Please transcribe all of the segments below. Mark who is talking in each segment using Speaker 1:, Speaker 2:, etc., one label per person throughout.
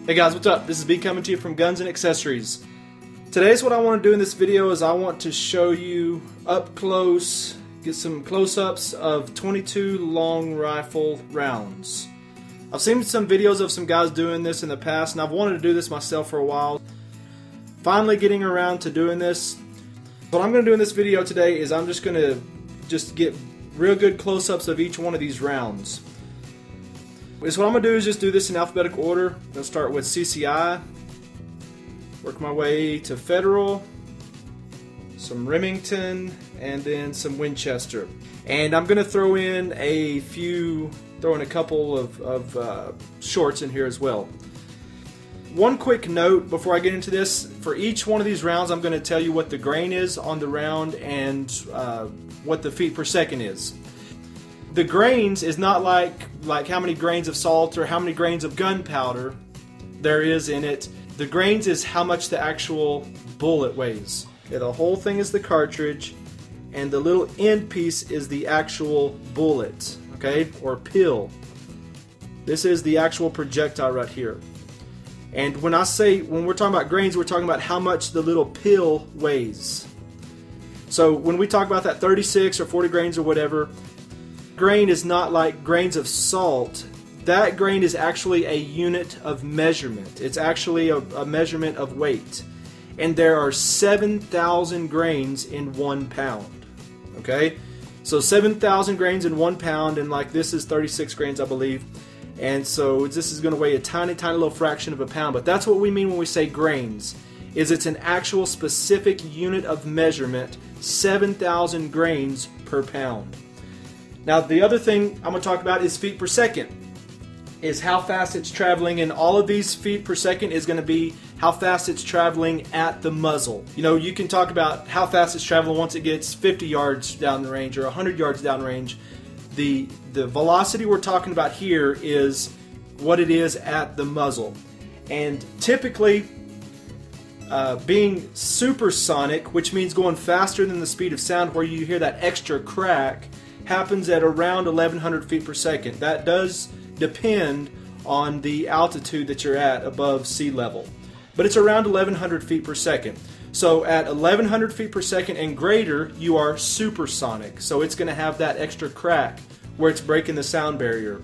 Speaker 1: Hey guys, what's up? This is B coming to you from Guns and Accessories. Today's what I want to do in this video is I want to show you up close, get some close-ups of 22 long rifle rounds. I've seen some videos of some guys doing this in the past, and I've wanted to do this myself for a while. Finally getting around to doing this. What I'm going to do in this video today is I'm just going to get real good close-ups of each one of these rounds. So what I'm going to do is just do this in alphabetical order. I'm going to start with CCI, work my way to Federal, some Remington, and then some Winchester. And I'm going to throw in a couple of shorts in here as well. One quick note before I get into this, for each one of these rounds I'm going to tell you what the grain is on the round and what the feet per second is. The grains is not like how many grains of salt or how many grains of gunpowder there is in it. The grains is how much the actual bullet weighs. Yeah, the whole thing is the cartridge, and the little end piece is the actual bullet, okay, or pill. This is the actual projectile right here. And when we're talking about grains, we're talking about how much the little pill weighs. So when we talk about that 36 or 40 grains or whatever, grain is not like grains of salt. That grain is actually a unit of measurement. It's actually a measurement of weight. And there are 7,000 grains in 1 pound. Okay? So 7,000 grains in 1 pound, and like this is 36 grains, I believe. And so this is going to weigh a tiny, tiny little fraction of a pound. But that's what we mean when we say grains. Is it's an actual specific unit of measurement, 7,000 grains per pound. Now the other thing I'm going to talk about is feet per second, is how fast it's traveling, and all of these feet per second is going to be how fast it's traveling at the muzzle. You know, you can talk about how fast it's traveling once it gets 50 yards down the range or 100 yards down range. The velocity we're talking about here is what it is at the muzzle. And typically, being supersonic, which means going faster than the speed of sound, where you hear that extra crack, happens at around 1,100 feet per second. That does depend on the altitude that you're at above sea level, but it's around 1,100 feet per second. So at 1,100 feet per second and greater, you are supersonic. So it's going to have that extra crack where it's breaking the sound barrier.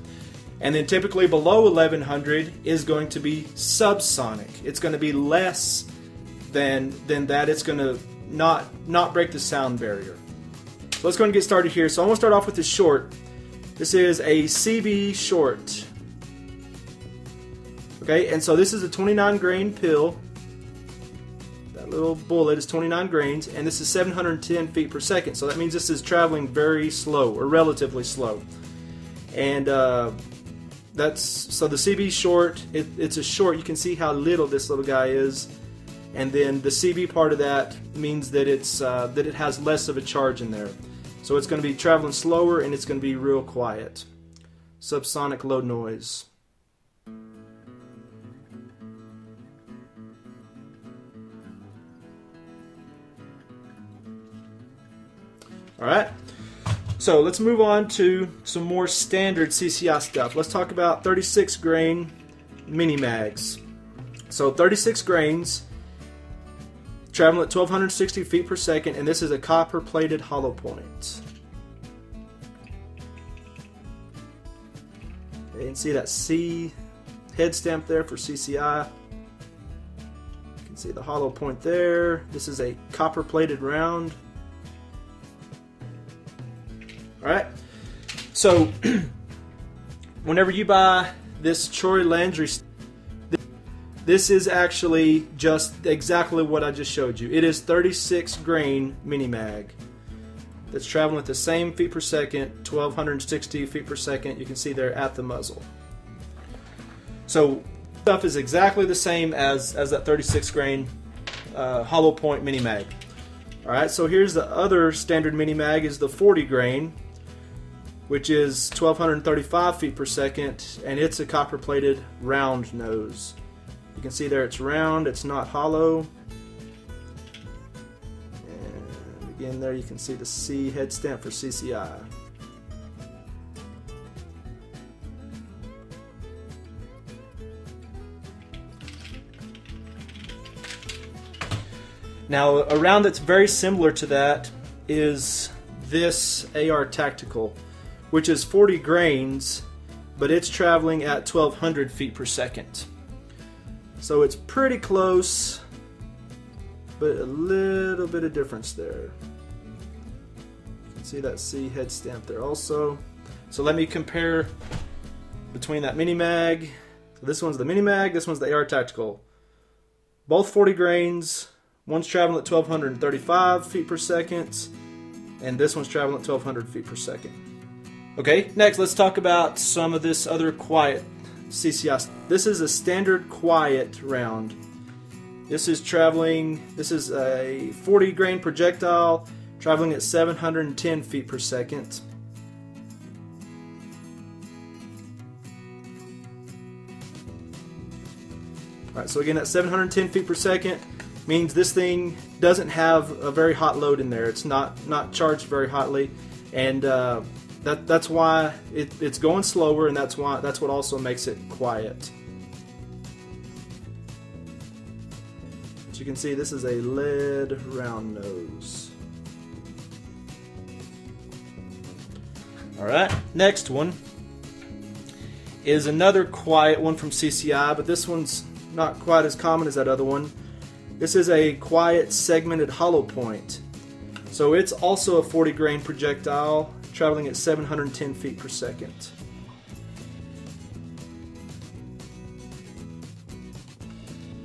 Speaker 1: And then typically below 1,100 is going to be subsonic. It's going to be less than that. It's going to not break the sound barrier. So let's go and get started here. So I'm going to start off with this short. This is a CB short. Okay, and so this is a 29 grain pill. That little bullet is 29 grains, and this is 710 feet per second. So that means this is traveling very slow, or relatively slow. And so the CB short, it's a short. You can see how little this little guy is. And then the CB part of that means that it has less of a charge in there. So it's going to be traveling slower, and it's going to be real quiet. Subsonic low noise. Alright, so let's move on to some more standard CCI stuff. Let's talk about 36 grain mini mags. So 36 grains, traveling at 1,260 feet per second, and this is a copper plated hollow point. You can see that C head stamp there for CCI. You can see the hollow point there. This is a copper plated round. Alright, so whenever you buy this Troy Landry, this is actually just exactly what I just showed you. It is 36 grain mini mag that's traveling at the same feet per second, 1,260 feet per second. You can see there at the muzzle. So stuff is exactly the same as that 36 grain hollow point mini mag. Alright, so here's the other standard mini mag, is the 40 grain, which is 1,235 feet per second, and it's a copper plated round nose. You can see there it's round, it's not hollow. And again there you can see the C head stamp for CCI. Now, a round that's very similar to that is this AR Tactical, which is 40 grains, but it's traveling at 1200 feet per second. So it's pretty close, but a little bit of difference there. You can see that C head stamp there also. So let me compare between that mini mag. So this one's the mini mag, this one's the AR Tactical. Both 40 grains. One's traveling at 1235 feet per second, and this one's traveling at 1200 feet per second. Okay, next let's talk about some of this other quiet CCI. This is a standard quiet round. This is a 40 grain projectile traveling at 710 feet per second. Alright, so again, at 710 feet per second means this thing doesn't have a very hot load in there. It's not charged very hotly, and that's why it's going slower, and that's what also makes it quiet. As you can see, this is a lead round nose. Alright, next one is another quiet one from CCI, but this one's not quite as common as that other one. This is a quiet segmented hollow point. So it's also a 40 grain projectile traveling at 710 feet per second.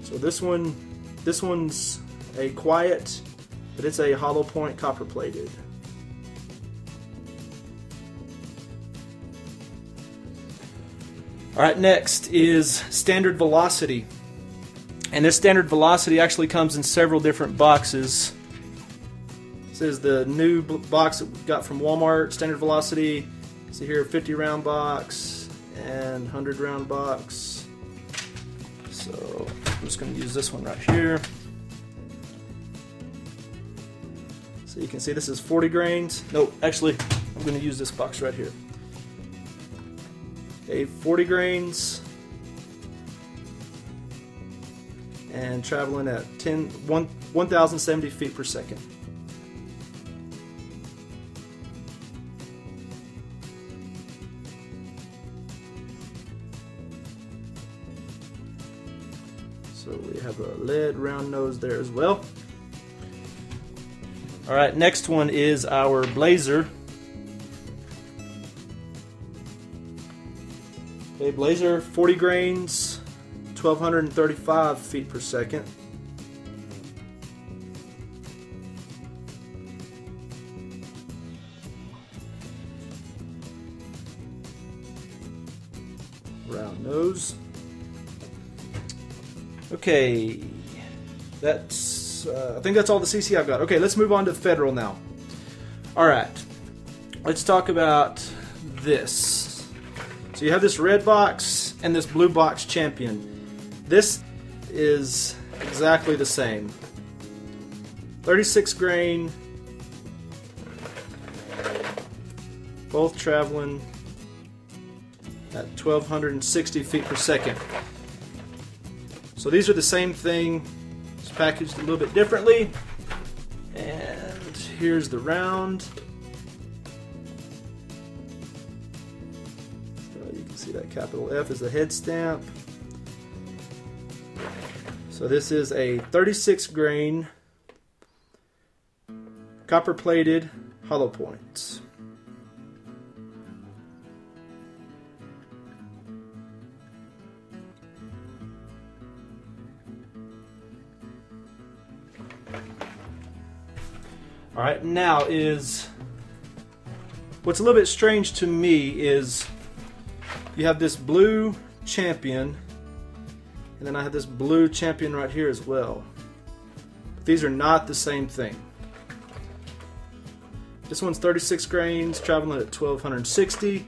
Speaker 1: So this one's a quiet, but it's a hollow point copper plated. Alright, next is standard velocity. And this standard velocity actually comes in several different boxes. This is the new box that we got from Walmart, standard velocity. See here, 50 round box and 100 round box. So I'm just going to use this one right here. So you can see this is 40 grains. No, actually, I'm going to use this box right here. Okay, 40 grains. And traveling at 1,070 feet per second. So we have a lead round nose there as well. Alright, next one is our Blazer. Okay, Blazer, 40 grains. 1,235 feet per second. Round nose. Okay, that's I think that's all the CC I've got. Okay, let's move on to Federal now. Alright, let's talk about this. So you have this red box and this blue box Champion. This is exactly the same. 36 grain, both traveling at 1,260 feet per second. So these are the same thing, just packaged a little bit differently. And here's the round. So you can see that capital F is the head stamp. So this is a 36 grain copper plated hollow point. Alright, now is what's a little bit strange to me is you have this blue Champion. And then I have this blue Champion right here as well. But these are not the same thing. This one's 36 grains, traveling at 1,260.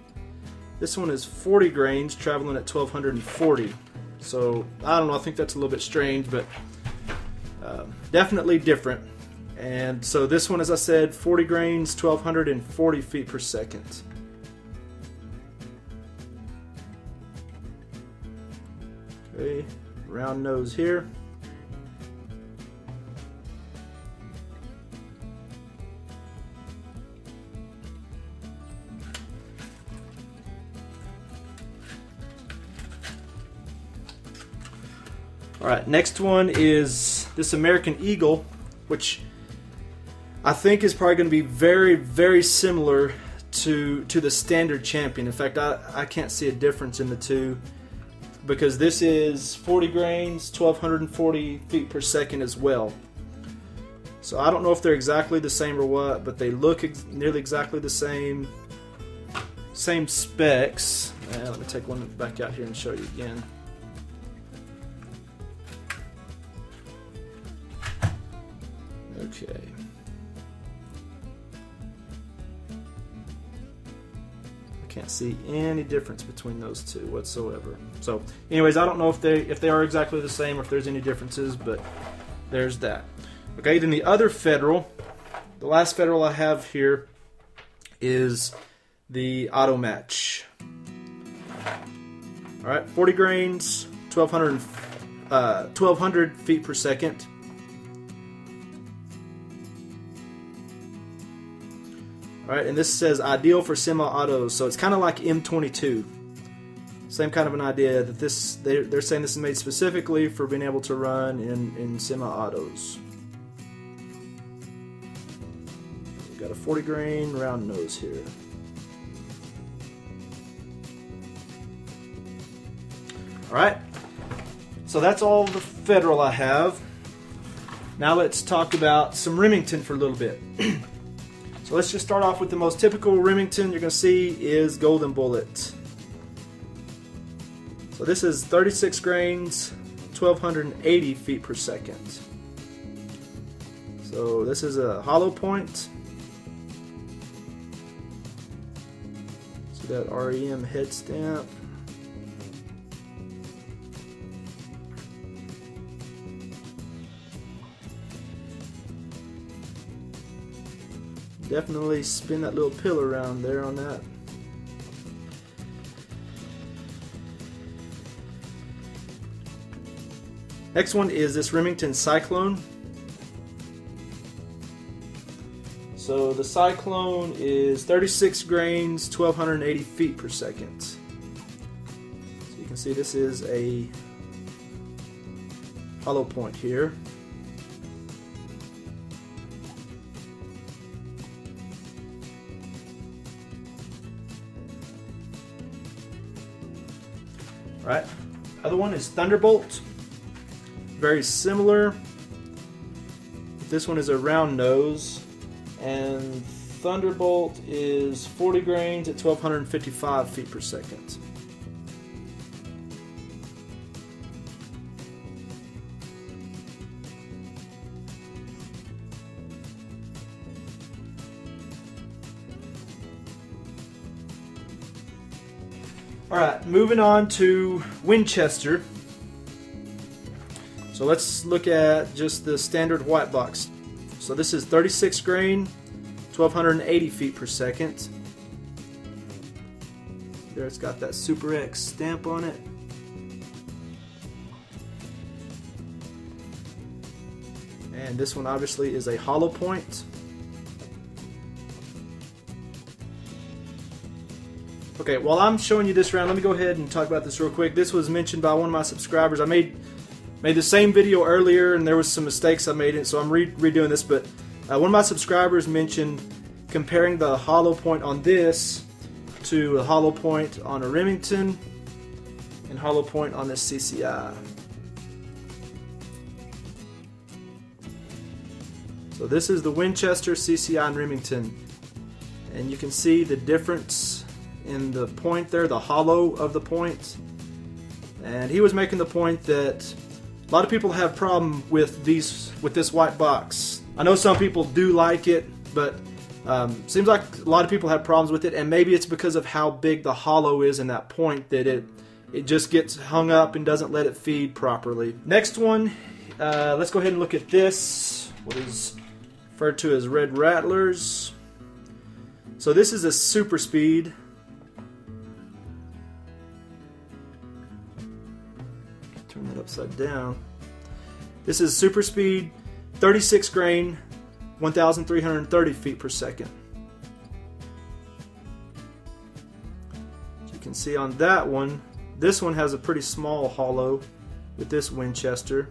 Speaker 1: This one is 40 grains, traveling at 1,240. So, I don't know, I think that's a little bit strange, but definitely different. And so this one, as I said, 40 grains, 1,240 feet per second. Okay, round nose here. Alright, next one is this American Eagle, which I think is probably going to be very, very similar to the standard Champion. In fact, I can't see a difference in the two, because this is 40 grains, 1240 feet per second as well. So I don't know if they're exactly the same or what, but they look nearly exactly the same. Same specs. Let me take one back out here and show you again. Okay. I can't see any difference between those two whatsoever. So, anyways, I don't know if they are exactly the same or if there's any differences, but there's that. Okay, then the other Federal, the last Federal I have here is the Auto Match. All right, 40 grains, 1200 feet per second. All right, and this says ideal for semi-autos, so it's kind of like M22. Same kind of an idea that they're saying this is made specifically for being able to run in semi-autos. We've got a 40 grain round nose here. Alright, so that's all the Federal I have. Now let's talk about some Remington for a little bit. So let's just start off with the most typical Remington you're going to see is Golden Bullet. So this is 36 grains, 1280 feet per second. So this is a hollow point. See that REM head stamp. Definitely spin that little pill around there on that. Next one is this Remington Cyclone. So the Cyclone is 36 grains, 1280 feet per second. So you can see this is a hollow point here. Right. Other one is Thunderbolt. Very similar. This one is a round nose, and Thunderbolt is 40 grains at 1255 feet per second. Alright, moving on to Winchester. So let's look at just the standard white box. So this is 36 grain, 1280 feet per second. There it's got that Super X stamp on it. And this one obviously is a hollow point. Okay, while I'm showing you this round, let me go ahead and talk about this real quick. This was mentioned by one of my subscribers. I made the same video earlier, and there was some mistakes I made in it, so I'm redoing this. But one of my subscribers mentioned comparing the hollow point on this to a hollow point on a Remington and hollow point on this CCI. So this is the Winchester, CCI, and Remington, and you can see the difference in the point there, the hollow of the point. And he was making the point that a lot of people have problem with this white box. I know some people do like it, but seems like a lot of people have problems with it, and maybe it's because of how big the hollow is in that point that it just gets hung up and doesn't let it feed properly. Next one, let's go ahead and look at this, what is referred to as Red Rattlers. So this is a super speed. Turn that upside down. This is super speed, 36 grain, 1,330 feet per second. As you can see on that one, this one has a pretty small hollow, with this Winchester.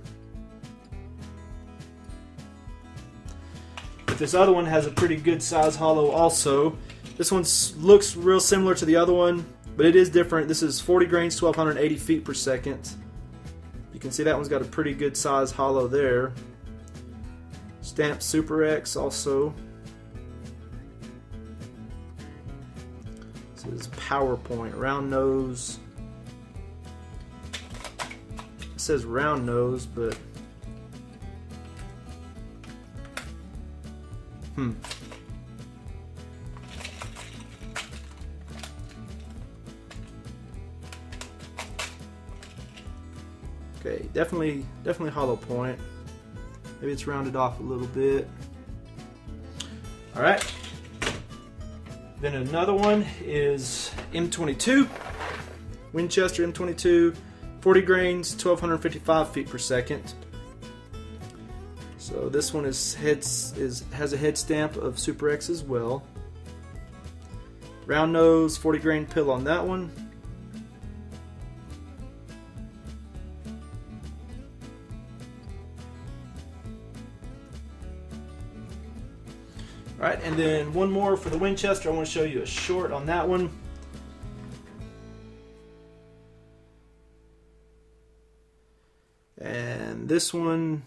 Speaker 1: But this other one has a pretty good size hollow also. This one looks real similar to the other one, but it is different. This is 40 grains, 1280 feet per second. You can see that one's got a pretty good size hollow there. Stamped Super X also. This is PowerPoint, round nose. It says round nose, but okay, definitely hollow point. Maybe it's rounded off a little bit. All right. Then another one is M22, Winchester M22, 40 grains, 1255 feet per second. So this one has a head stamp of Super X as well. Round nose, 40 grain pill on that one. Alright, and then one more for the Winchester. I want to show you a short on that one. And this one,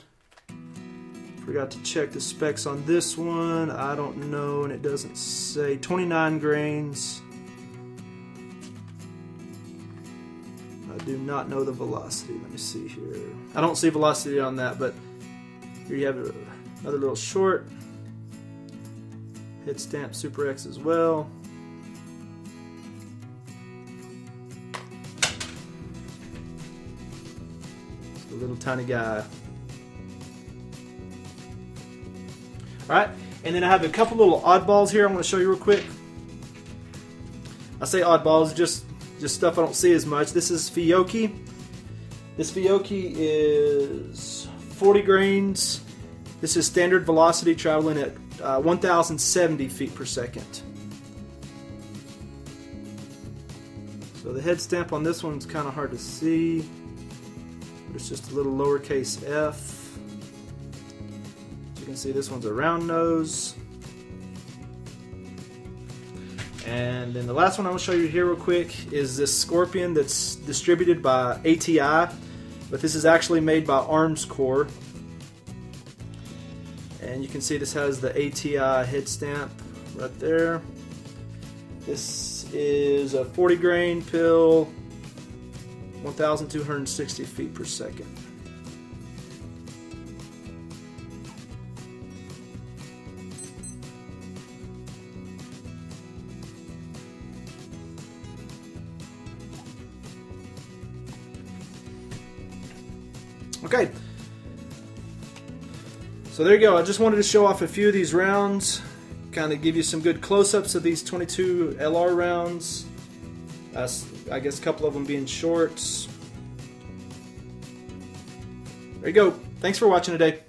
Speaker 1: forgot to check the specs on this one. I don't know, and it doesn't say. 29 grains. I do not know the velocity. Let me see here. I don't see velocity on that, but here you have another little short. Head stamp Super X as well. It's a little tiny guy. Alright, and then I have a couple little oddballs here I want to show you real quick. I say oddballs, just stuff I don't see as much. This is Fiocchi. This Fiocchi is 40 grains. This is standard velocity, traveling at 1070 feet per second. So the head stamp on this one's kind of hard to see. It's just a little lowercase f. As you can see, this one's a round nose. And then the last one I want to show you here real quick is this Scorpion that's distributed by ATI, but this is actually made by Arms Corps. And you can see this has the ATI head stamp right there. This is a 40 grain pill, 1260 feet per second. Okay. So there you go. I just wanted to show off a few of these rounds, kind of give you some good close-ups of these 22 LR rounds. I guess a couple of them being shorts. There you go. Thanks for watching today.